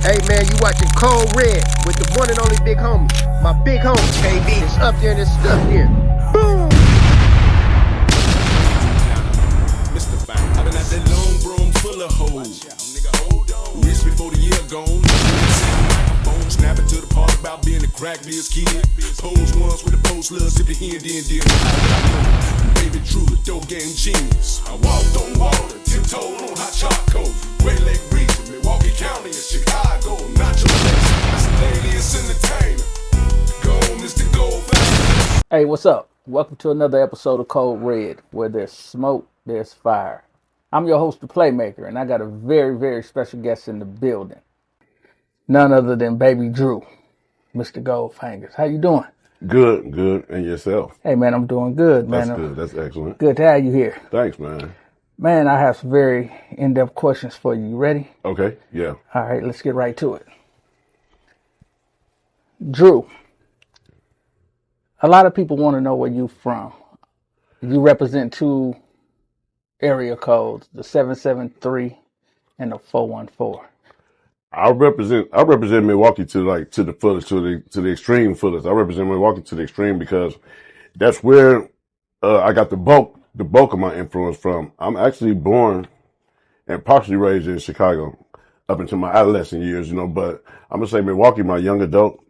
Hey man, you watching Cold Red with the one and only big homie. My big homie, KB. It's up there and it's stuck here. Boom! Mystified. I've been at that long broom full of hoes. Rich before the year gone. Microphone snapping to the part about being a crack biz kid. Pose ones with the post love, sip the hand, then. Baby Drew, the dope game genius. I walked on water, tiptoed on hot charcoal. Great Lake region, Milwaukee County, and Chicago. Not your place, miscellaneous entertainer. Go, Mr. GoldFangaz. Hey, what's up? Welcome to another episode of Cold Red, where there's smoke, there's fire. I'm your host, the Playmaker, and I got a very, very special guest in the building. None other than Baby Drew, Mr. GoldFangaz. How you doing? Good. And yourself? Hey, man, I'm doing good, man. That's good. That's excellent. Good to have you here. Thanks, man. Man, I have some very in-depth questions for you. You ready? Okay, yeah. All right, let's get right to it. Drew, a lot of people want to know where you're from. You represent two area codes, the 773 and the 414. I represent Milwaukee to the fullest, to the extreme fullest. I represent Milwaukee to the extreme because that's where I got the bulk of my influence from. I'm actually born and partially raised in Chicago up until my adolescent years, but I'm gonna say Milwaukee, my young adult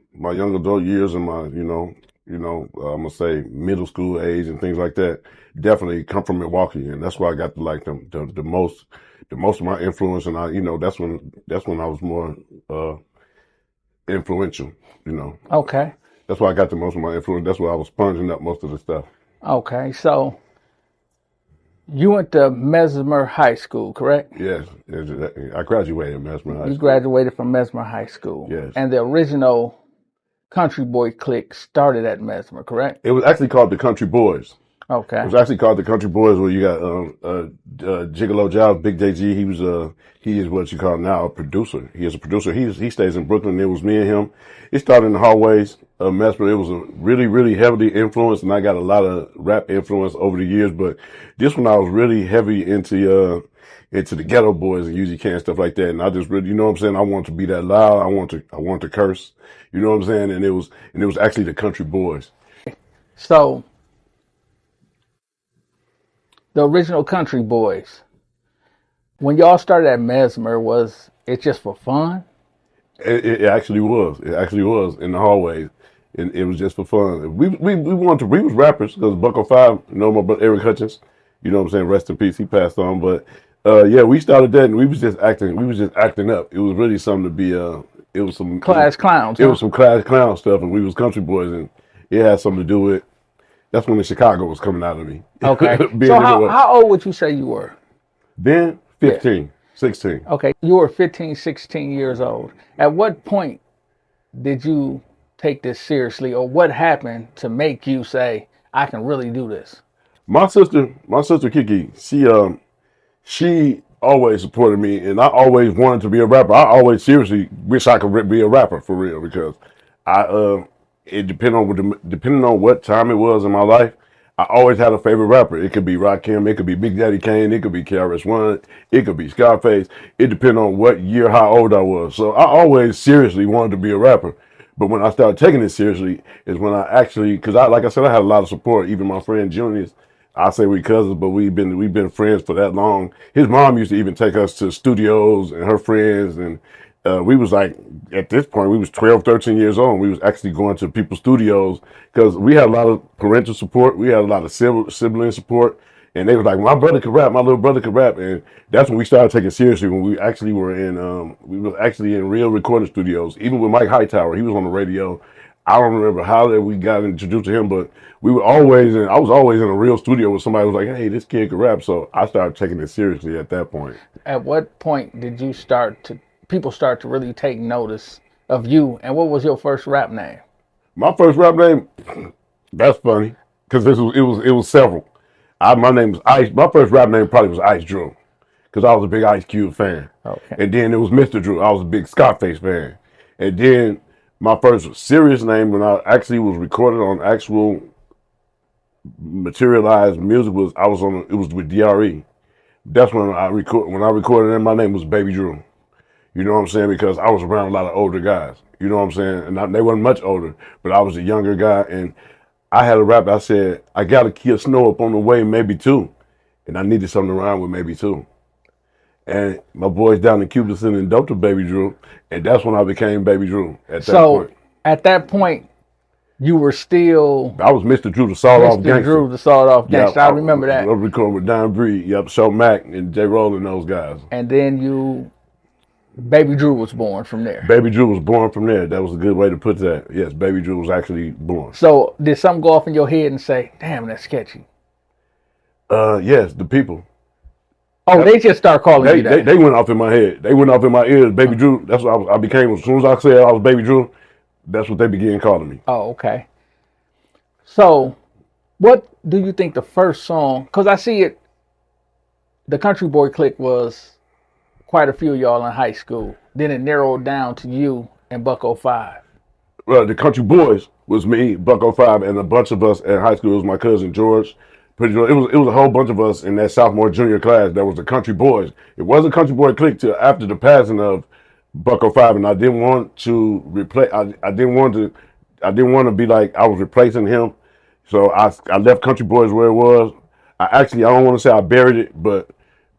years and my, I'm gonna say middle school age and things like that definitely come from Milwaukee, and that's why I got the most of my influence, and that's when I was more influential, Okay. That's why I got the most of my influence. That's why I was sponging up most of the stuff. Okay, so you went to Mesmer High School, correct? Yes, I graduated Mesmer High School. You graduated from Mesmer High School. Yes. And the original Country Boy clique started at Mesmer, correct? It was actually called the Country Boys. Okay. It was actually called the Country Boys, where you got Gigolo Giles, Big JG. He is what you call now a producer. He is a producer. He stays in Brooklyn. It was me and him. It started in the hallways of Mesmer. It was a really, really heavily influenced, and I got a lot of rap influence over the years. But this one I was really heavy into the Ghetto Boys and UGK and stuff like that. And I just really, you know what I'm saying? I want to be that loud. I want to curse. You know what I'm saying? And it was actually the Country Boys. So the original Country Boys, when y'all started at Mesmer, was it just for fun? It actually was. It actually was in the hallways. And it was just for fun. We was rappers because Bucko 5, my brother Eric Hutchins, you know what I'm saying? Rest in peace. He passed on. But yeah, we started that and we was just acting up. It was really something to be it was some Class clowns. It was some class clown stuff, and we was country boys, and it had something to do with. That's when the Chicago was coming out of me. Okay. So how old would you say you were? Then 15, 16. Okay. You were 15, 16 years old. At what point did you take this seriously, or what happened to make you say, I can really do this? My sister Kiki, she always supported me, and I always wanted to be a rapper. I always seriously wish I could be a rapper for real, because it depending on what time it was in my life, I always had a favorite rapper. It could be Rakim, it could be Big Daddy Kane, it could be KRS-One, it could be Scarface. It depended on what year, how old I was. So I always seriously wanted to be a rapper. But when I started taking it seriously is when I actually, because like I said, I had a lot of support. Even my friend Junior's, I say we cousins, but we've been friends for that long. His mom used to even take us to studios, and her friends, and we was like, at this point, we was 12, 13 years old. And we was actually going to people's studios because we had a lot of parental support. We had a lot of sibling support. And they was like, my brother could rap, my little brother could rap. And that's when we started taking it seriously, when we actually were in real recording studios. Even with Mike Hightower, he was on the radio. I don't remember how that we got introduced to him, but I was always in a real studio with somebody who was like, hey, this kid could rap. So I started taking it seriously at that point. At what point did people start to really take notice of you, and what was your first rap name? My first rap name, that's funny, because it was several. My name was Ice. My first rap name probably was Ice Drew, because I was a big Ice Cube fan. Okay. And then it was Mr. Drew. I was a big Scarface fan. And then my first serious name, when I actually was recorded on actual materialized music, it was with DRE. That's when I recorded, and my name was Baby Drew. You know what I'm saying? Because I was around a lot of older guys. You know what I'm saying? And they weren't much older, but I was a younger guy. And I had a rap. I said, I got a kid snow up on the way, maybe two. And I needed something to rhyme with maybe two. And my boys down in Cuba sending dope to Baby Drew. And that's when I became Baby Drew at that point. At that point, you were still I was Mr. Drew, the sawed-off gangster. Mr. Drew, the sawed-off gangster. I remember that. I recorded with Don Breed, Show Mac, and J. Roll and those guys. And then Baby Drew was born from there. Baby Drew was born from there. That was a good way to put that. Yes, Baby Drew was actually born. So did something go off in your head and say, damn, that's sketchy? Yes, the people. Oh, they just start calling you that. They went off in my head. They went off in my ears. Baby Drew, that's what I became. As soon as I said I was Baby Drew, that's what they began calling me. Oh, okay. So what do you think the first song, because I see it, the Country Boy Clique was quite a few of y'all in high school. Then it narrowed down to you and Bucko 5. Well, the Country Boys was me, Bucko 5, and a bunch of us in high school. It was my cousin George. It was a whole bunch of us in that sophomore junior class that was the Country Boys. It wasn't Country Boy Clique till after the passing of Bucko 5, and I didn't want to replace. I didn't want to be like I was replacing him. So I left Country Boys where it was. I don't want to say I buried it, but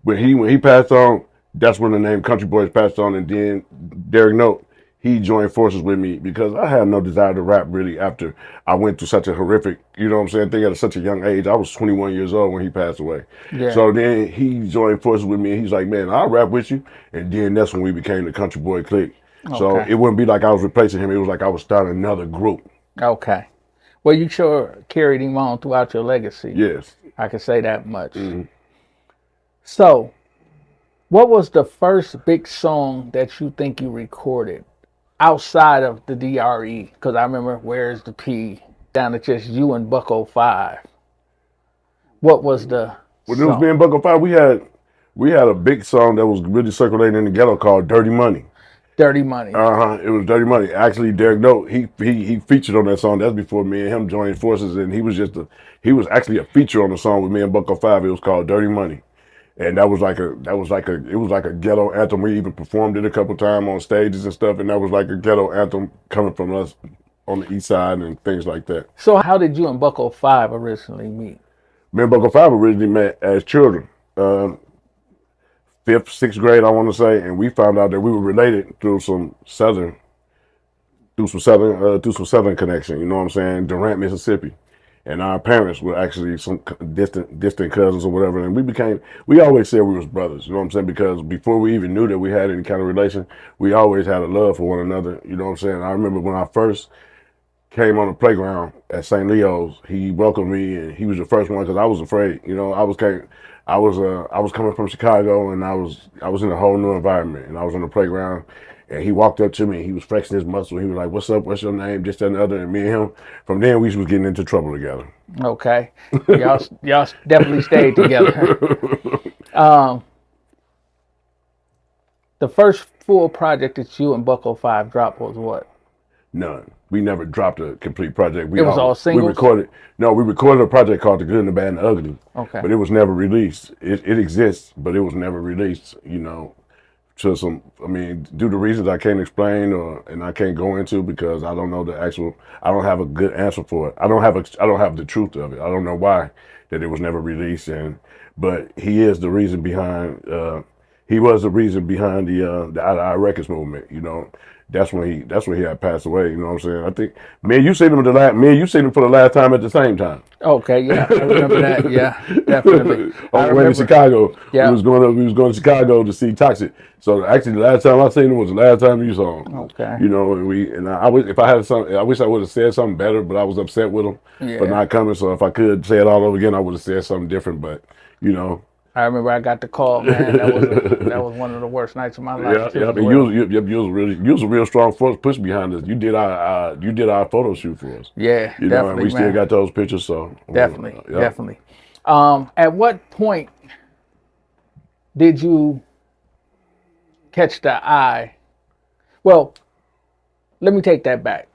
when he passed on, that's when the name Country Boys passed on, and then Derek Note, he joined forces with me because I had no desire to rap really after I went through such a horrific, you know what I'm saying, thing at such a young age. I was 21 years old when he passed away. Yeah. So then he joined forces with me, and he's like, man, I'll rap with you. And then that's when we became the Country Boy Clique. Okay. So it wouldn't be like I was replacing him. It was like I was starting another group. Okay. Well, you sure carried him on throughout your legacy. Yes. I can say that much. Mm-hmm. So what was the first big song that you think you recorded outside of the DRE? Because I remember Where's the P, down to just you and Bucko 5. What was the When it was me and Bucko 5, we had a big song that was really circulating in the ghetto called Dirty Money. Dirty Money. It was Dirty Money. Actually, Derek Note, he featured on that song. That's before me and him joined forces, and he was actually a feature on the song with me and Bucko 5. It was called Dirty Money. And it was like a ghetto anthem. We even performed it a couple times on stages and stuff, and that was like a ghetto anthem coming from us on the east side and things like that. So how did you and Bucko 5 originally meet? Me and Bucko 5 originally met as children. 5th, 6th grade, I want to say, and we found out that we were related through some southern connection. You know what I'm saying? Durant, Mississippi. And our parents were actually some distant cousins or whatever. And we always said we was brothers, you know what I'm saying? Because before we even knew that we had any kind of relation, we always had a love for one another, you know what I'm saying? I remember when I first came on the playground at St. Leo's, he welcomed me, and he was the first one because I was afraid, you know. I was coming from Chicago, and I was in a whole new environment, and I was on the playground. And he walked up to me, and he was flexing his muscle. He was like, what's up? What's your name? This, that, and the other. And me and him, from then, we was getting into trouble together. Okay. Y'all definitely stayed together. The first full project that you and Bucko 5 dropped was what? None. We never dropped a complete project. It was all singles? We recorded a project called The Good, and the Bad, and the Ugly. Okay. But it was never released. It exists, but it was never released, you know. Due to reasons I can't explain and I can't go into because I don't know I don't have a good answer for it. I don't have the truth of it. I don't know why that it was never released, but he is the reason behind he was the reason behind the Out Records movement, you know. That's when he had passed away, you know what I'm saying? I think me and you seen him for the last time at the same time. Okay, yeah, I remember that. Yeah, definitely. On the way to Chicago. Yeah. We was going to Chicago to see Toxic. So actually the last time I seen him was the last time you saw him. Okay. You know, I wish I would have said something better, but I was upset with him for not coming. So if I could say it all over again, I would have said something different, but you know. I remember I got the call, man. That was one of the worst nights of my life. Yeah. You was a real strong force push behind us. You did our photo shoot for us. Yeah, you definitely. Know, and we still got those pictures. So definitely. At what point did you catch the eye? Well, let me take that back.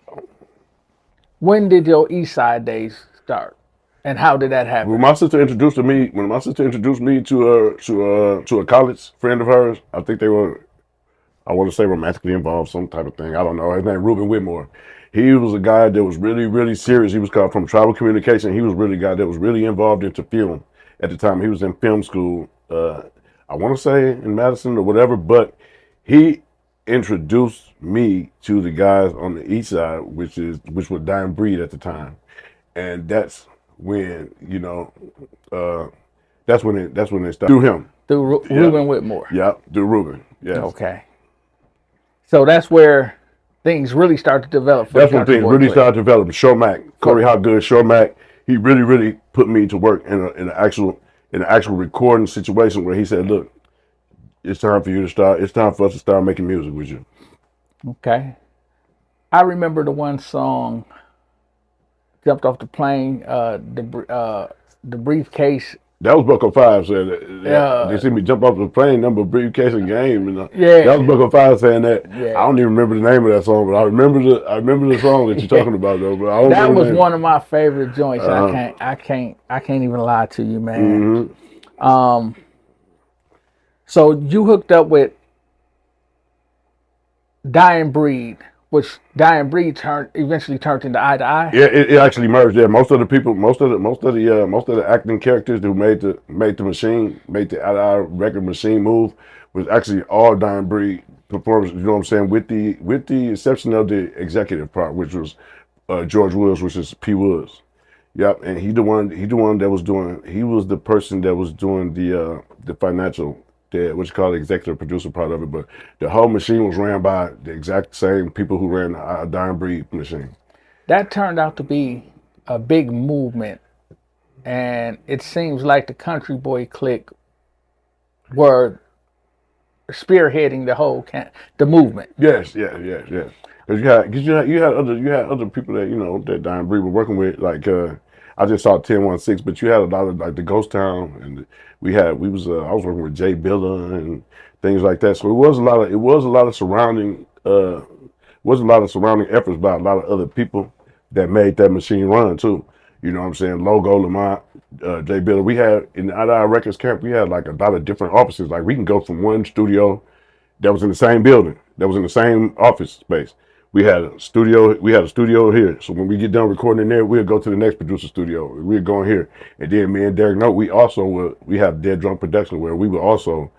When did your East Side days start? And how did that happen? When my sister introduced me to a college friend of hers, I think they were I want to say romantically involved, some type of thing. I don't know. His name Ruben Whitmore. He was a guy that was really, really serious. He was called from tribal communication. He was really a guy that was really involved into film at the time. He was in film school. I want to say in Madison or whatever, but he introduced me to the guys on the east side, which was Dying Breed at the time, and that's when that's when it started through him. Through Ruben Whitmore. Yeah, through Ruben. Yes. Okay. So that's where things really start to develop. That's when things really started to develop. Shomack, Corey Hopgood, Shomack, he really, really put me to work in an actual recording situation where he said, "Look, it's time for you to start. It's time for us to start making music with you." Okay. I remember the one song, "Jumped Off the Plane," the briefcase. That was Bucko Five said that. They see me jump off the plane, number briefcase and game, and that was Bucko Five saying that. Yeah. I don't even remember the name of that song, but I remember the song that you're talking about though. But I don't that was one of my favorite joints. I can't even lie to you, man. Mm-hmm. So you hooked up with Dying Breed, which Dying Breed eventually turned into Eye to Eye. Yeah, it actually merged. Yeah, most of the acting characters who made the Eye to Eye record machine move was actually all Dying Breed performers. You know what I'm saying? With the exception of the executive part, which was George Woods, which is P. Woods. Yep, and he was the person that was doing the financial. What's called the executive producer part of it, but the whole machine was ran by the exact same people who ran the Dying Breed machine. That turned out to be a big movement, and it seems like the Country Boy Clique were spearheading the movement. Yes. Because you had other people that that Dying Breed were working with, like I just saw 10-1-6, but you had a lot of like the Ghost Town, and I was working with Jay Billa and things like that. So it was a lot of surrounding efforts by a lot of other people that made that machine run too. You know what I'm saying? Logo, Lamont, Jay Billa. We had in our records camp, we had like a lot of different offices. Like we can go from one studio that was in the same building, that was in the same office space. We had a studio here. So when we get done recording in there, we'll go to the next producer studio. We're going here. And then me and Derek Note, we have Dead Drunk Production where we would also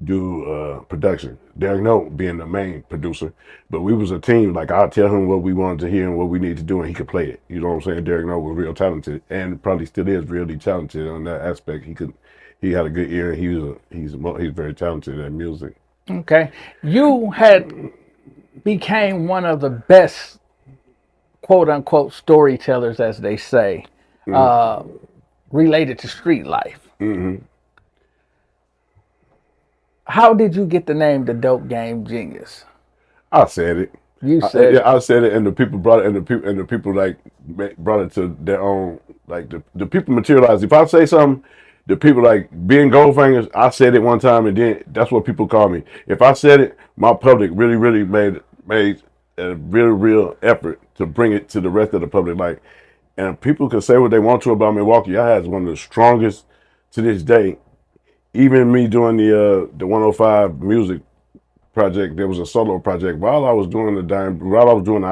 do production. Derek Note being the main producer. But we was a team. Like I'd tell him what we wanted to hear and what we needed to do, and he could play it. You know what I'm saying? Derek Note was real talented and probably still is really talented on that aspect. He had a good ear, and he's very talented at music. Okay. You became one of the best, quote unquote, storytellers, as they say, related to street life. Mm-hmm. How did you get the name The Dope Game Genius? I said it. You said it. I said it, and the people brought it, and the people like brought it to their own. Like the people materialized. If I say something, the people like being GoldFangaz. I said it one time, and then that's what people call me. If I said it, my public really, really made a real effort to bring it to the rest of the public. Like, and people can say what they want to about Milwaukee. I had one of the strongest to this day. Even me doing the 105 music project, there was a solo project. While I was doing the Eye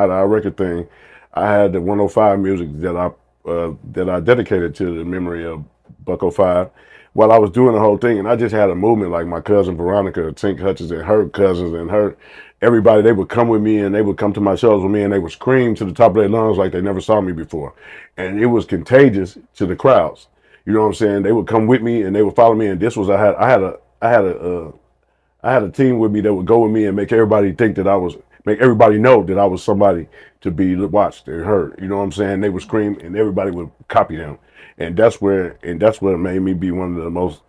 to Eye record thing, I had the 105 music that I dedicated to the memory of Bucko 5. While I was doing the whole thing, and I just had a movement like my cousin Veronica, Tink Hutchins, and her cousins and everybody, they would come with me and they would come to my shows with me and they would scream to the top of their lungs like they never saw me before. And it was contagious to the crowds. You know what I'm saying? They would come with me and they would follow me. And this was, I had a team with me that would go with me and make everybody know that I was somebody to be watched and heard. You know what I'm saying? They would scream and everybody would copy them. And that's what made me be one of the most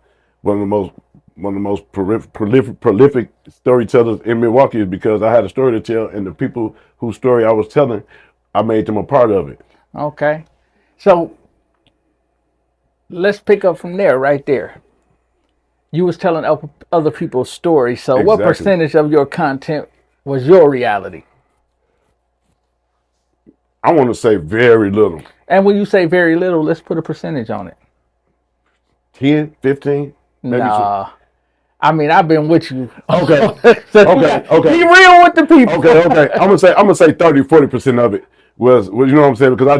prolific storytellers in Milwaukee, is because I had a story to tell, and the people whose story I was telling, I made them a part of it. Okay. So let's pick up from there, right there. You was telling other people's stories. So What percentage of your content was your reality? I want to say very little. And when you say very little, let's put a percentage on it. 10, 15, maybe. Nah. I mean, I've been with you. Okay. So Okay. Be real with the people. Okay. I'm gonna say 30-40% of it was you know what I'm saying, because I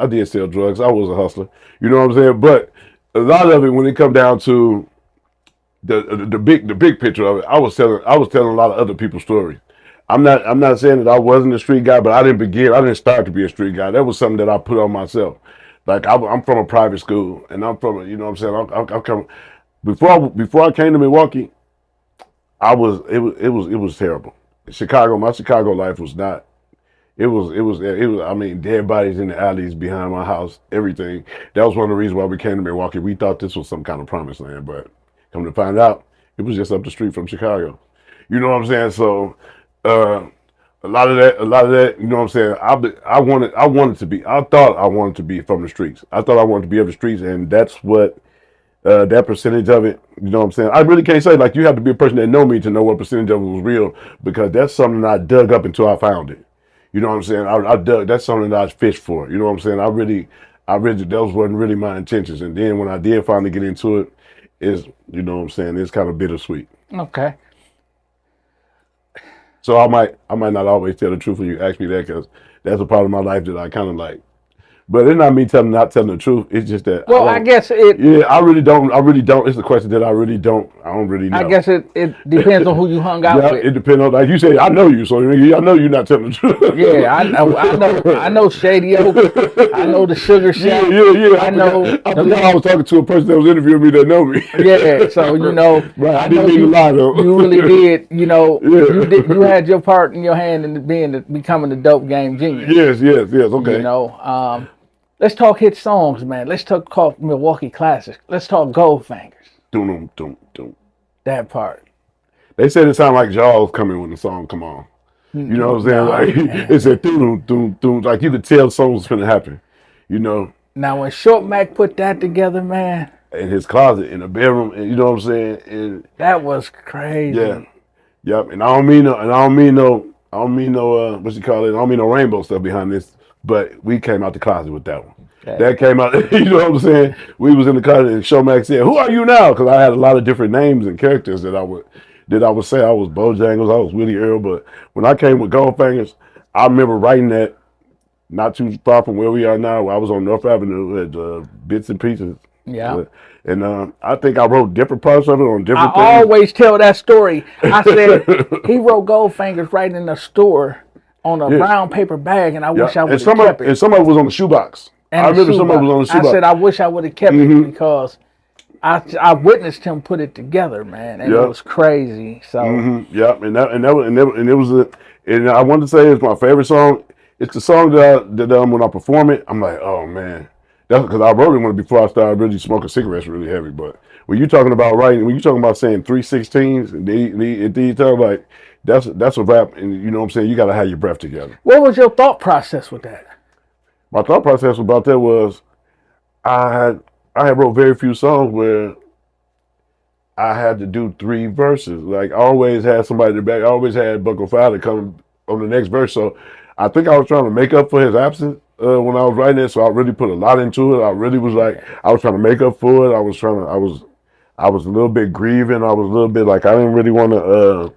did sell drugs. I was a hustler. You know what I'm saying? But a lot of it, when it come down to the big picture of it, I was telling a lot of other people's stories. I'm not saying that I wasn't a street guy, but I didn't start to be a street guy. That was something that I put on myself. Like I'm from a private school, and I'm from you know what I'm saying. I'm coming before I came to Milwaukee. It was terrible. Chicago, my Chicago life was not. It was. I mean, dead bodies in the alleys behind my house. Everything. That was one of the reasons why we came to Milwaukee. We thought this was some kind of promised land, but come to find out, it was just up the street from Chicago. You know what I'm saying? So, a lot of that. You know what I'm saying? I wanted to be. I thought I wanted to be from the streets. I thought I wanted to be of the streets, and that's what. That percentage of it, you know what I'm saying? I really can't say, like, you have to be a person that know me to know what percentage of it was real, because that's something I dug up until I found it. You know what I'm saying? I dug, that's something that I fished for. You know what I'm saying? I really, those wasn't really my intentions. And then when I did finally get into it, you know what I'm saying, it's kind of bittersweet. Okay. So I might not always tell the truth when you ask me that, because that's a part of my life that I kind of like. But it's not me not telling the truth. It's just that. Well, I guess it. Yeah, I really don't. It's a question that I don't really know. I guess it depends on who you hung out with. It depends on, like you said, I know you, so I know you're not telling the truth. Yeah, I know Shady Oak. I know the Sugar Shack. Yeah. I know. I was talking to a person that was interviewing me that know me. Yeah, so you know. Right, I didn't mean to lie though. You really did. You know, Yeah. you had your part in your hand in becoming the dope game genius. Yes. Okay. You know, let's talk hit songs, man. Let's talk Milwaukee classics. Let's talk GoldFangaz. Dum. That part. They said it sounded like Jaws coming when the song come on. You know what I'm saying? Like it said dum. Like you could tell something was gonna happen. You know. Now when Short Mac put that together, man. In his closet, in the bedroom, and you know what I'm saying? And that was crazy. Yeah. Yep. And I don't mean no what you call it? I don't mean no rainbow stuff behind this. But we came out the closet with that one. Okay. That came out, you know what I'm saying? We was in the closet and Showmax said, "Who are you now?" Because I had a lot of different names and characters that I would say. I was Bojangles, I was Willie Earl. But when I came with GoldFangaz, I remember writing that not too far from where we are now. I was on North Avenue at Bits and Pieces. Yeah. And I think I wrote different parts of it on different things. I always tell that story. I said, he wrote GoldFangaz right in the store on a brown paper bag, and I wish I would have kept it. And some of it was on the shoebox. I remember some of it was on the shoebox. I said, I wish I would have kept it, because I witnessed him put it together, man, and it was crazy. So and it was and I wanted to say it's my favorite song. It's the song that when I perform it, I'm like, oh man, that's because I wrote it before I started really smoking cigarettes really heavy. But when you're talking about writing, when you're talking about saying 3/16s, and you talk like. That's a rap, and you know what I'm saying? You got to have your breath together. What was your thought process with that? My thought process about that was I had wrote very few songs where I had to do 3 verses. Like I always had somebody in the back. I always had Bucko Fowler to come on the next verse. So I think I was trying to make up for his absence when I was writing it. So I really put a lot into it. I really was like, I was trying to make up for it. I was a little bit grieving. I was a little bit like, I didn't really want to,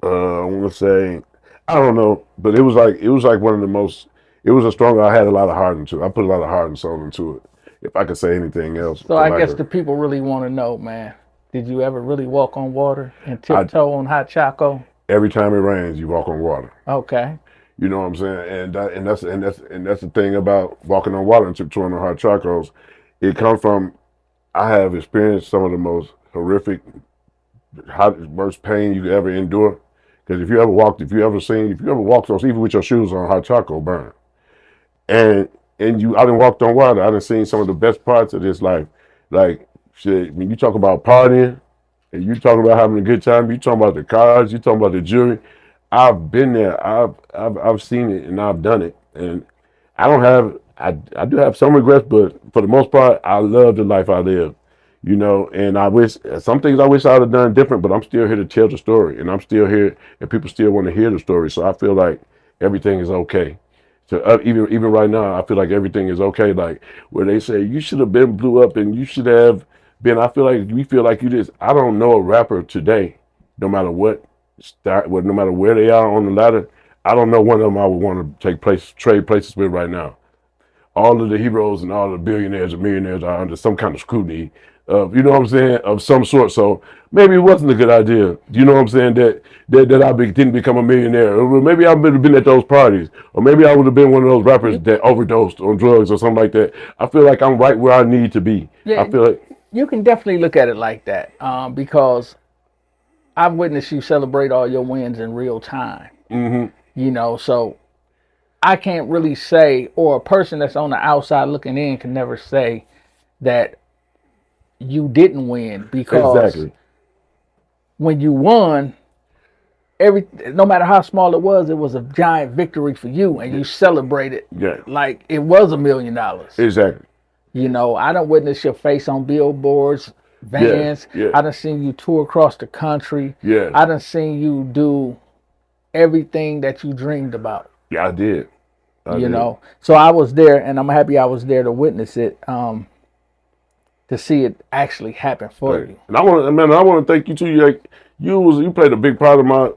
I want to say, I don't know, but it was like one of the most, it was a stronger, I had a lot of heart into it. I put a lot of heart and soul into it, if I could say anything else. So I guess the people really want to know, man, did you ever really walk on water and tiptoe on hot choco? Every time it rains, you walk on water. Okay. You know what I'm saying? And that's the thing about walking on water and tiptoeing on hot chocos. It comes from, I have experienced some of the most horrific, worst pain you could ever endure. Because if you ever walked those, even with your shoes on, hot choco burn. And I done walked on water. I done seen some of the best parts of this life. Like, shit, when you talk about partying, and you talk about having a good time, you talking about the cars, you talking about the jewelry. I've been there. I've seen it, and I've done it. And I do have some regrets, but for the most part, I love the life I live. You know, and some things I wish I would have done different, but I'm still here to tell the story, and I'm still here, and people still want to hear the story. So I feel like everything is okay. So even right now, I feel like everything is okay. Like where they say you should have been blew up, and you should have Ben, I feel like we feel like you just. I don't know a rapper today, no matter what no matter where they are on the ladder. I don't know one of them I would want to trade places with right now. All of the heroes and all the billionaires and millionaires are under some kind of scrutiny of, you know what I'm saying, of some sort. So maybe it wasn't a good idea. You know what I'm saying, that didn't become a millionaire. Or maybe I would have been at those parties. Or maybe I would have been one of those rappers that overdosed on drugs or something like that. I feel like I'm right where I need to be. Yeah, I feel like you can definitely look at it like that, because I've witnessed you celebrate all your wins in real time. You know, so I can't really say, or a person that's on the outside looking in can never say that you didn't win, because when you won, no matter how small it was a giant victory for you, and you celebrated like it was $1 million. Exactly. You know, I done witnessed your face on billboards, vans. I done seen you tour across the country. I done seen you do everything that you dreamed about. Yeah, I did. You know, so I was there, and I'm happy I was there to witness it, to see it actually happen for you. And I want to thank you too. Like you played a big part of my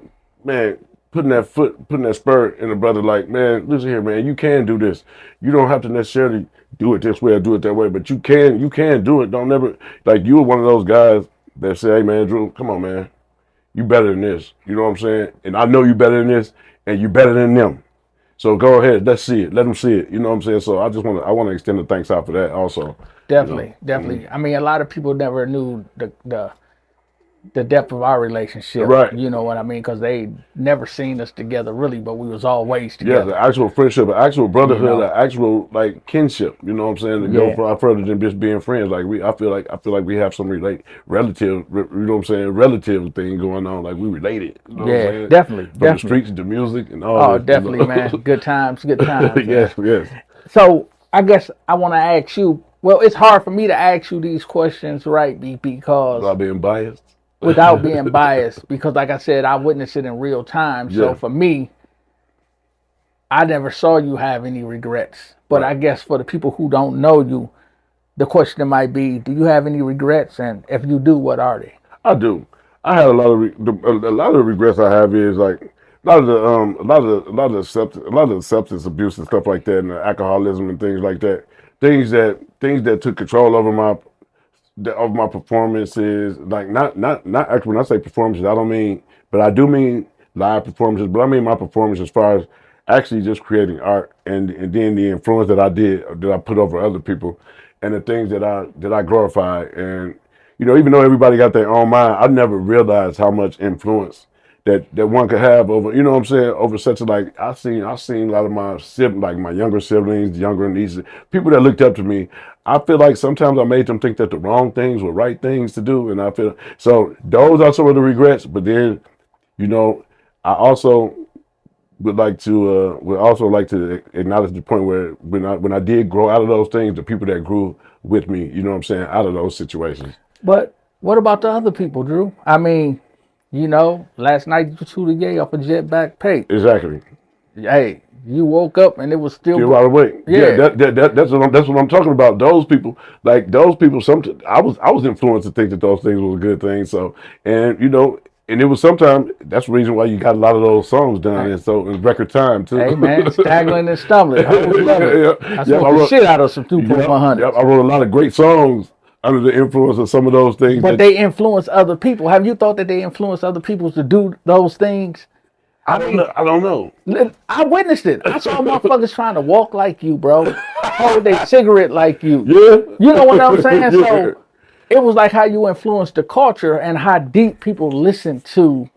putting that spur in a brother. Like, man, listen here, man, you can do this. You don't have to necessarily do it this way or do it that way, but you can do it. Don't never, like, you were one of those guys that say, hey man, Drew, come on, man, you better than this. You know what I'm saying? And I know you better than this, and you better than them. So go ahead, let's see it. Let them see it. You know what I'm saying? So I want to extend the thanks out for that also. Definitely. I mean, a lot of people never knew the depth of our relationship. Right. You know what I mean? Because they never seen us together really, but we was always together. Yeah, the actual friendship, the actual brotherhood, the actual like kinship. You know what I'm saying? To go further than just being friends. Like I feel like we have some relative. You know what I'm saying? Relative thing going on. Like we related. You know what I'm saying? Definitely. From the streets to music and all. Oh, definitely, you know? Man. Good times. Yes. So I guess I want to ask you. Well, it's hard for me to ask you these questions, right? Because without being biased. Without being biased, because like I said, I witnessed it in real time. So for me, I never saw you have any regrets. But I guess for the people who don't know you, the question might be, do you have any regrets? And if you do, what are they? I do. I had a lot of regrets. I have is like a lot of the substance abuse and stuff like that, and the alcoholism and things like that. Things that took control over my performances. Like not actually, when I say performances, I don't mean, but I do mean live performances, but I mean my performance as far as actually just creating art and then the influence that I put over other people, and the things that I glorify. And you know, even though everybody got their own mind, I never realized how much influence that one could have over, you know what I'm saying, over such a, like, I seen a lot of my siblings, like my younger siblings, younger nieces, people that looked up to me. I feel like sometimes I made them think that the wrong things were right things to do, and I feel so those are some of the regrets. But then, you know, I also would also like to acknowledge the point where when I did grow out of those things, the people that grew with me, you know what I'm saying, out of those situations. But what about the other people, Drew? I mean, you know, last night you threw the gay off a jet back pay. Exactly. Hey, you woke up and it was still wide awake. Yeah, that's what I'm talking about. Those people, I was influenced to think that those things were a good thing. So, and you know, and it was sometimes that's the reason why you got a lot of those songs done in record time too. Hey man, staggering and stumbling. I smoked the shit out of some 2.100. I wrote a lot of great songs under the influence of some of those things. But they influence other people. Have you thought that they influence other people to do those things? I don't know. I witnessed it. I saw motherfuckers trying to walk like you, bro. Hold their cigarette like you. Yeah. You know what I'm saying? So it was like how you influenced the culture and how deep people listen to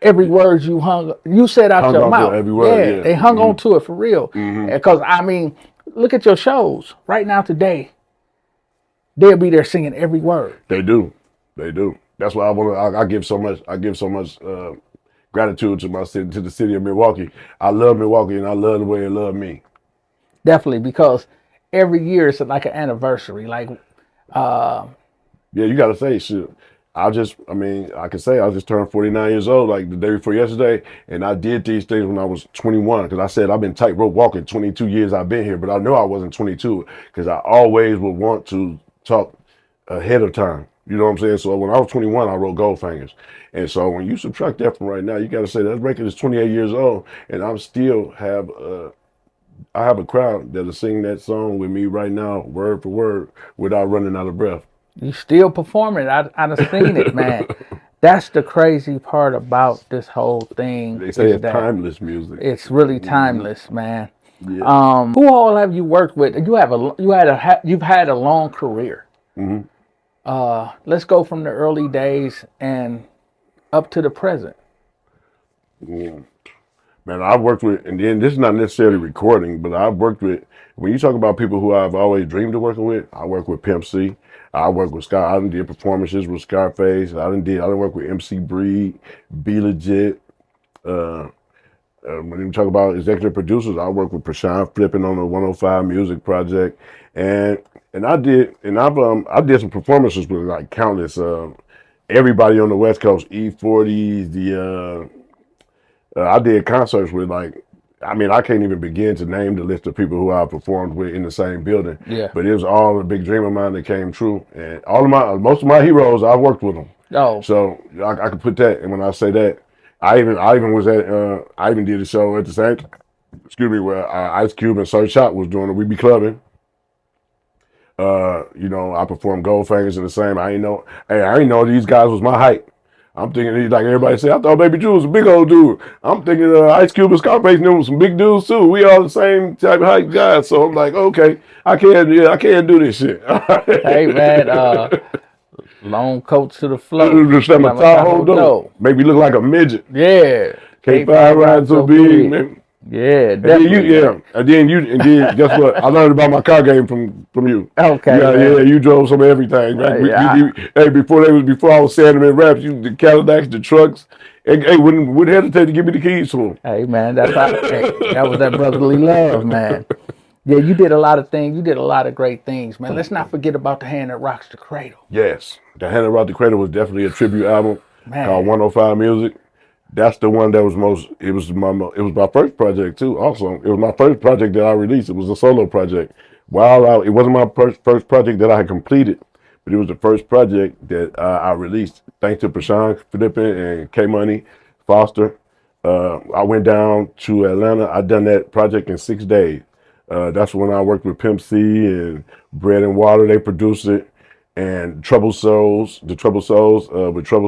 every word you said out your mouth. Every word, they hung on to it for real. Because I mean, look at your shows right now today. They'll be there singing every word. They do. That's why I give so much gratitude to the city of Milwaukee. I love Milwaukee, and I love the way it loved me. Definitely, because every year it's like an anniversary. Like, yeah, you got to say shit. I can say I just turned 49 years old, like the day before yesterday, and I did these things when I was 21, because I said I've been tightrope walking 22 years I've been here, but I know I wasn't 22, because I always would want to talk ahead of time. You know what I'm saying? So when I was 21, I wrote GoldFangaz. And so when you subtract that from right now, you got to say that record is 28 years old, and I'm still have I have a crowd that'll sing that song with me right now, word for word, without running out of breath. You still performing. I done seen it, man. That's the crazy part about this whole thing. They say is it's that timeless music. it's really timeless, man. Yeah. Who all have you worked with? You've had a long career. Let's go from the early days and up to the present. Yeah. Man, I've worked with, and then this is not necessarily recording, but I've worked with, when you talk about people who I've always dreamed of working with, I work with Pimp C. I work with Scar. I done did performances with Scarface. I done work with MC Breed, Be Legit. When you talk about executive producers, I work with Prashan Flippin on the 105 music project, and I did some performances with like countless everybody on the West Coast, E40s, I did concerts with I can't even begin to name the list of people who I performed with in the same building. Yeah. But it was all a big dream of mine that came true, and most of my heroes, I worked with them. Oh, So I could put that. And when I say that, I even did a show at the same, where Ice Cube and Sir Shot was doing it. We be clubbing. I performed GoldFangaz in the same. I ain't know these guys was my height. I'm thinking he's like everybody say. I thought Baby Drew was a big old dude. I'm thinking Ice Cube and Scarface knew some big dudes too. We all the same type of height guys. So I'm like, okay, I can't do this shit. hey man, long coats to the floor. Make me look like a midget. Yeah. Can't find riding so big, man. Yeah, definitely. And then guess what? I learned about my car game from you. Okay. Yeah, you drove some of everything, man. Hey, before I was saying them in raps, the Cadillacs, the trucks. Hey, wouldn't hesitate to give me the keys to them. Hey man, that was that brotherly love, man. Yeah, you did a lot of things. You did a lot of great things, man. Let's not forget about The Hand That Rocks the Cradle. Yes, The Hand That Rocks the Cradle was definitely a tribute album called 105 Music. That's the one that was it was my first project too. Also, it was my first project that I released. It was a solo project. It wasn't my first project that I had completed, but it was the first project that I released. Thanks to Prashan Flippin and K Money Foster. I went down to Atlanta. I done that project in 6 days. That's when I worked with Pimp C and Bread and Water. They produced it. And the Trouble Souls with Trouble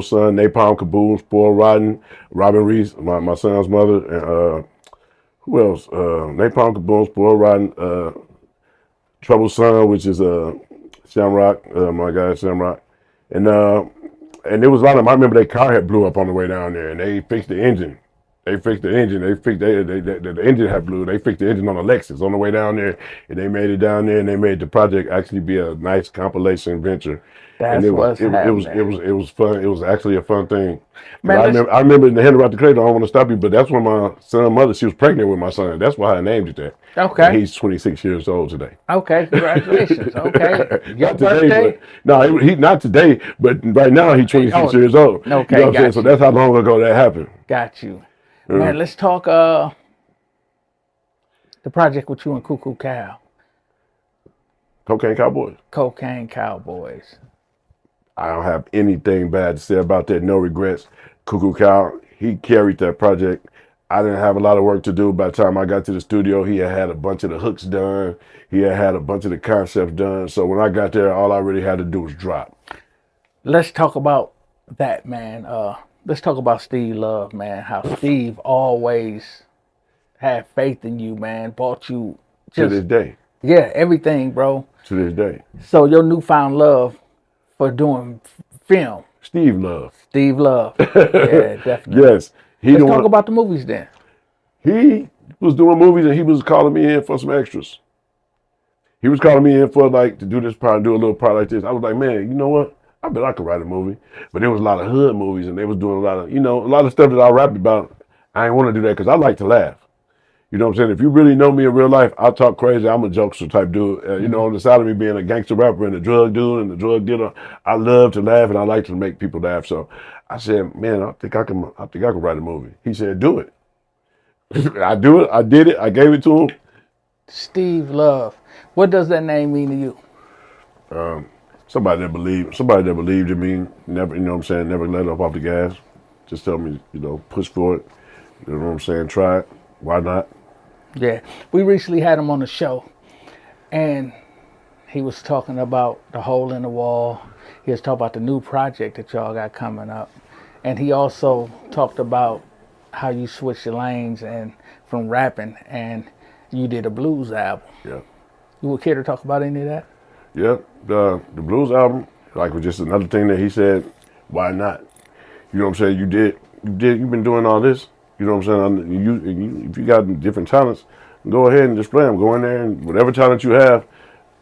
Son, Napalm Kaboom, Spoil Rotten, Robin Reese, my son's mother, and who else? Napalm Kaboom, Spoil Rotten, Trouble Son, which is Shamrock, my guy Shamrock, and there was a lot of them. I remember their car had blew up on the way down there, and they fixed the engine. The engine had blew. They fixed the engine on a Lexus on the way down there, and they made it down there, and they made the project actually be a nice compilation venture. That's it was fun. It was actually a fun thing. Man, I remember in The Hand About the Cradle. I don't want to stop you, but that's when my son's mother, she was pregnant with my son. That's why I named it that. Okay. And he's 26 years old today. Okay, congratulations. Okay. Your birthday? He not today, but right now he's 26 years old. Okay, you know what I'm saying? So that's how long ago that happened. Got you. Man, let's talk the project with you and Cuckoo Cal. Cocaine Cowboys. Cocaine Cowboys. I don't have anything bad to say about that. No regrets. Cuckoo Cal, he carried that project. I didn't have a lot of work to do. By the time I got to the studio, he had a bunch of the hooks done. He had a bunch of the concepts done. So when I got there, all I really had to do was drop. Let's talk about that, man. Let's talk about Steve Love, man. How Steve always had faith in you, man. Bought you to this day. Yeah, everything, bro. To this day. So your newfound love for doing film. Steve Love. Yeah, definitely. Yes. Let's talk about the movies then. He was doing movies and he was calling me in for some extras. He was calling me in for to do this part, do a little part like this. I was like, man, you know what? I bet I could write a movie. But there was a lot of hood movies and they was doing a lot of stuff that I rapped about. I ain't want to do that because I like to laugh. You know what I'm saying? If you really know me in real life, I talk crazy. I'm a jokester type dude. On the side of me being a gangster rapper and a drug dude and a drug dealer, I love to laugh and I like to make people laugh. So I said, man, I think I can write a movie. He said, do it. I do it. I did it. I gave it to him. Steve Love. What does that name mean to you? somebody that believed in me, never, you know what I'm saying, never let up off the gas. Just tell me, push for it. You know what I'm saying? Try it. Why not? Yeah. We recently had him on the show, and he was talking about the hole in the wall. He was talking about the new project that y'all got coming up. And he also talked about how you switched your lanes and from rapping, and you did a blues album. Yeah. You would care to talk about any of that? Yeah. The blues album, like, was just another thing that he said, why not? You know what I'm saying? You've been doing all this. You know what I'm saying? If you got different talents, go ahead and display them. Go in there and whatever talent you have,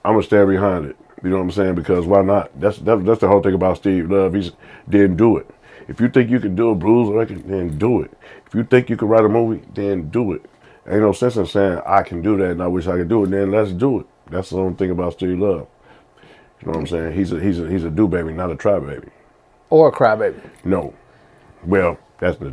I'm gonna stand behind it. You know what I'm saying? Because why not? That's the whole thing about Steve Love. He didn't do it. If you think you can do a blues record, then do it. If you think you can write a movie, then do it. Ain't no sense in saying I can do that and I wish I could do it. Then let's do it. That's the only thing about Steve Love. You know what I'm saying? He's a do baby, not a try baby. Or a crybaby? No. Well, that's to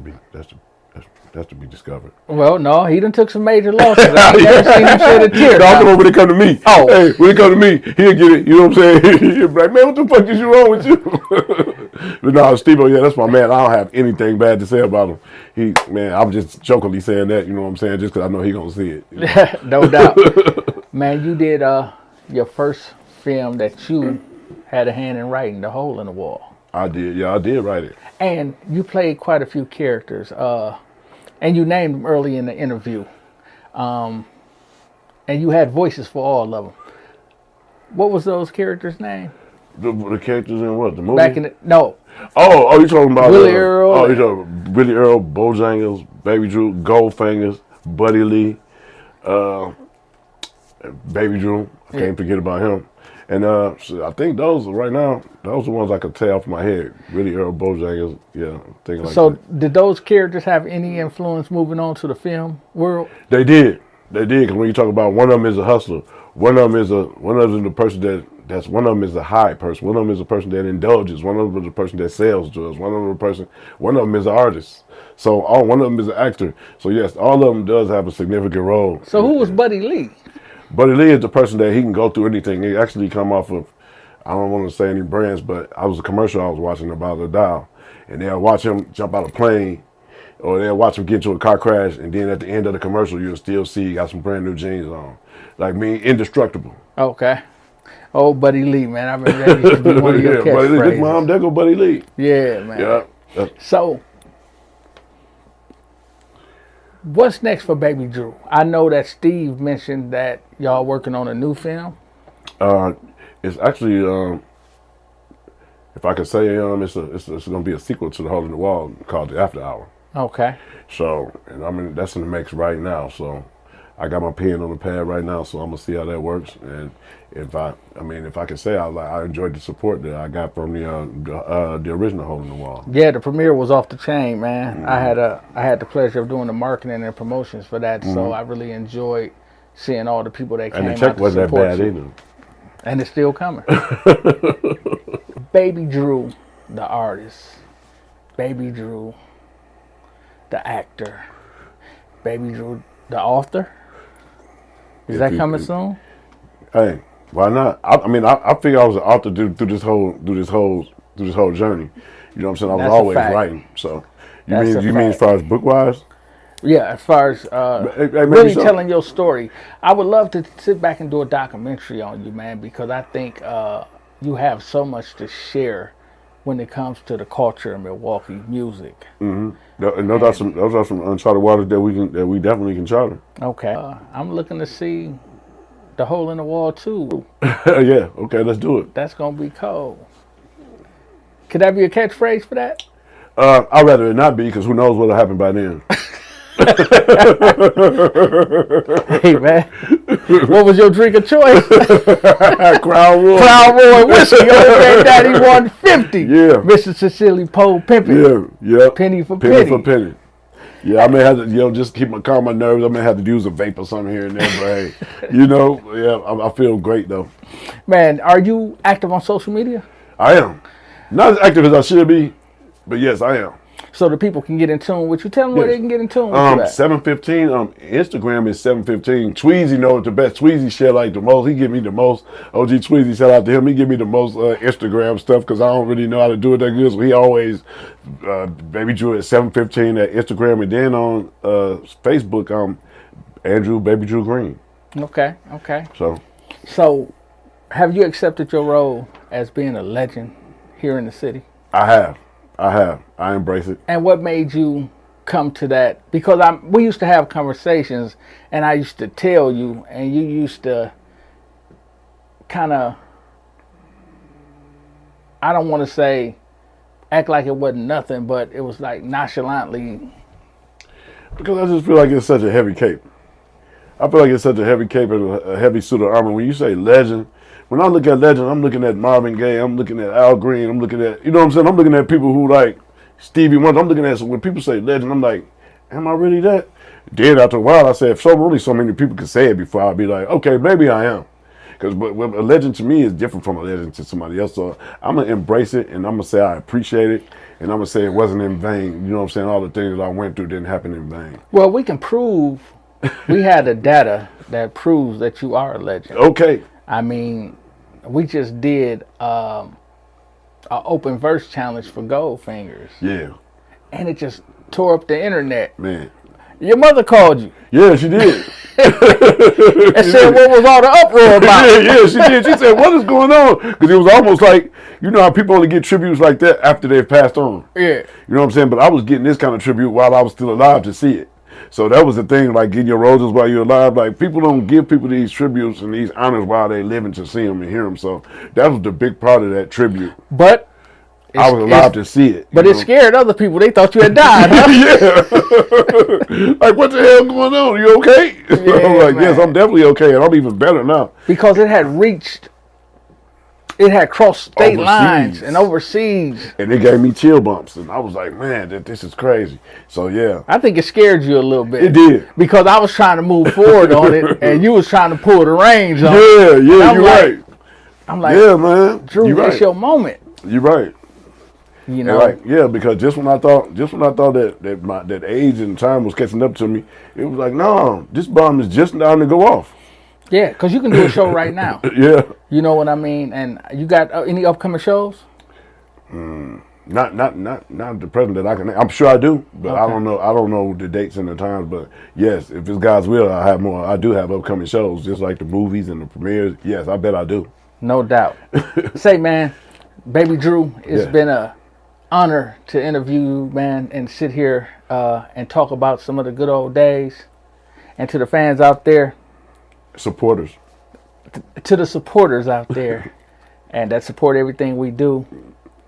be discovered. Well, no, he done took some major losses. I ain't never seen him shed a tear. No, when it come to me. Oh. Hey, when it come to me, he'll get it. You know what I'm saying? He'll be like, man, what the fuck is wrong with you? But no, Steve, yeah, that's my man. I don't have anything bad to say about him. I'm just jokingly saying that, you know what I'm saying, just because I know he gonna see it. You know? No doubt. Man, you did your first film that you had a hand in writing, The Hole in the Wall. I did write it. And you played quite a few characters. And you named them early in the interview. And you had voices for all of them. What was those characters' name? The characters in what? The movie? Back in the, no. Oh, you talking about Willie Earl? Oh, you talking about Willie Earl, Bojangles, Baby Drew, GoldFangaz, Buddy Lee, Baby Drew. I can't forget about him. And so I think those right now, those are the ones I could tell off my head. Willie Earl, Bojangles, yeah, things like that. So did those characters have any influence moving on to the film world? They did. Because when you talk about one of them is a hustler, one of them is the person one of them is a high person, one of them is a person that indulges, one of them is a person that sells drugs, one of them is an artist. So one of them is an actor. So yes, all of them does have a significant role. So who was Buddy Lee? Buddy Lee is the person that he can go through anything. He actually come off of, I don't want to say any brands, but I was a commercial I was watching about the dial, and they'll watch him jump out of a plane, or they'll watch him get into a car crash, and then at the end of the commercial, you'll still see he got some brand new jeans on. Like me, indestructible. Okay. Oh, Buddy Lee, man. I remember that used to be one of your Buddy Lee, catchphrases. mom, there go Buddy Lee. Yeah, man. Yeah. So, what's next for Baby Drew? I know that Steve mentioned that y'all working on a new film. It's actually, if I could say, it's going to be a sequel to The Hole in the Wall called The After Hour. Okay. So, and I mean, that's in the mix right now. So, I got my pen on the pad right now, so I'm gonna see how that works. And if I can say, I enjoyed the support that I got from the original Hole in the Wall. Yeah, the premiere was off the chain, man. Mm-hmm. I had the pleasure of doing the marketing and promotions for that, so I really enjoyed seeing all the people that came out to support you. And the check wasn't that bad either. And it's still coming. Baby Drew, the artist. Baby Drew, the actor. Baby Drew, the author. Is that coming soon? Hey, why not? I figure I was an author through this whole journey. You know what I'm saying? I was always writing. So you mean as far as book wise? Yeah, as far as really telling your story. I would love to sit back and do a documentary on you, man, because I think you have so much to share when it comes to the culture in Milwaukee music. Mm-hmm. And those are some uncharted waters that we definitely can charter. Okay. I'm looking to see The Hole in the Wall too. Yeah. Okay. Let's do it. That's gonna be cold. Could that be a catchphrase for that? I'd rather it not be, because who knows what'll happen by then. Hey man, what was your drink of choice? Crown Royal. Crown Royal whiskey. Old Man Daddy 150. Yeah. Mr. Cecily Poe pimping. Yeah. Penny for penny. Yeah, I may have to, just keep calm my nerves. I may have to use a vape or something here and there, but hey, I feel great though. Man, are you active on social media? I am. Not as active as I should be, but yes, I am. So the people can get in tune with you. Tell them where Yes. they can get in tune with you at. 715. Instagram is 715. Tweezy knows the best. Tweezy share like the most. He give me the most. OG Tweezy, shout out to him. He give me the most Instagram stuff because I don't really know how to do it that good. So he always Baby Drew at 715 at Instagram, and then on Facebook, Andrew Baby Drew Green. Okay. So, have you accepted your role as being a legend here in the city? I have. I embrace it. And what made you come to that? Because we used to have conversations, and I used to tell you, and you used to kind of, I don't want to say act like it wasn't nothing, but it was like nonchalantly. Because I just feel like it's such a heavy cape. I feel like it's such a heavy cape and a heavy suit of armor. When you say legend, when I look at legend, I'm looking at Marvin Gaye, I'm looking at Al Green, I'm looking at, you know what I'm saying? I'm looking at people who like Stevie Wonder. I'm looking at, so when people say legend, I'm like, am I really that? Then after a while, I said, only so many people can say it before I'll be like, okay, maybe I am. Because a legend to me is different from a legend to somebody else. So I'm going to embrace it, and I'm going to say I appreciate it, and I'm going to say it wasn't in vain. You know what I'm saying? All the things I went through didn't happen in vain. Well, we can prove, we had the data that proves that you are a legend. Okay. I mean, we just did an open verse challenge for GoldFangaz. Yeah. And it just tore up the internet. Man. Your mother called you. Yeah, she did. And said, what was all the uproar about? Yeah, she did. She said, what is going on? Because it was almost like, you know how people only get tributes like that after they've passed on. Yeah. You know what I'm saying? But I was getting this kind of tribute while I was still alive to see it. So that was the thing, like getting your roses while you're alive. Like people don't give people these tributes and these honors while they living to see them and hear them. So that was the big part of that tribute. But I was alive to see it. But it scared other people. They thought you had died, huh? Yeah. Like, what the hell going on? You okay? Yeah, I'm like, man. yes, I'm definitely okay. And I'm even better now. Because it had crossed state Overseas. lines and overseas. And it gave me chill bumps. And I was like, man, this is crazy. So, yeah. I think it scared you a little bit. It did. Because I was trying to move forward on it, and you was trying to pull the reins on it. Yeah, you're right. I'm like, yeah, man. Drew, you're it's right. your moment. You're right. You know, Right, yeah, because just when I thought that age and time was catching up to me, it was like, no, this bomb is just down to go off. Yeah, because you can do a show right now. Yeah. You know what I mean? And you got any upcoming shows? Not the present that I can. I'm sure I do, but okay. I don't know the dates and the times. But yes, if it's God's will, I have more. I do have upcoming shows, just like the movies and the premieres. Yes, I bet I do. No doubt. Say, man, Baby Drew, it's been a honor to interview you, man, and sit here and talk about some of the good old days. And to the fans out there, supporters, to the supporters out there, and that support everything we do.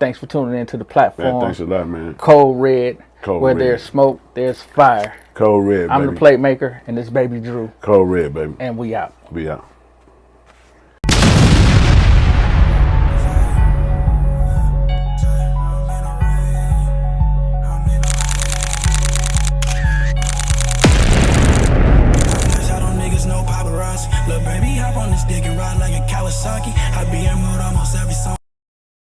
Thanks for tuning in to the platform. Man, thanks a lot, man. Code Red, where Red. There's smoke, there's fire. Code Red, I'm baby. the plate maker, and this Baby Drew. Code Red, baby. And we out. We out. Look, baby, hop on this dick and ride like a Kawasaki. I be in mood almost every song.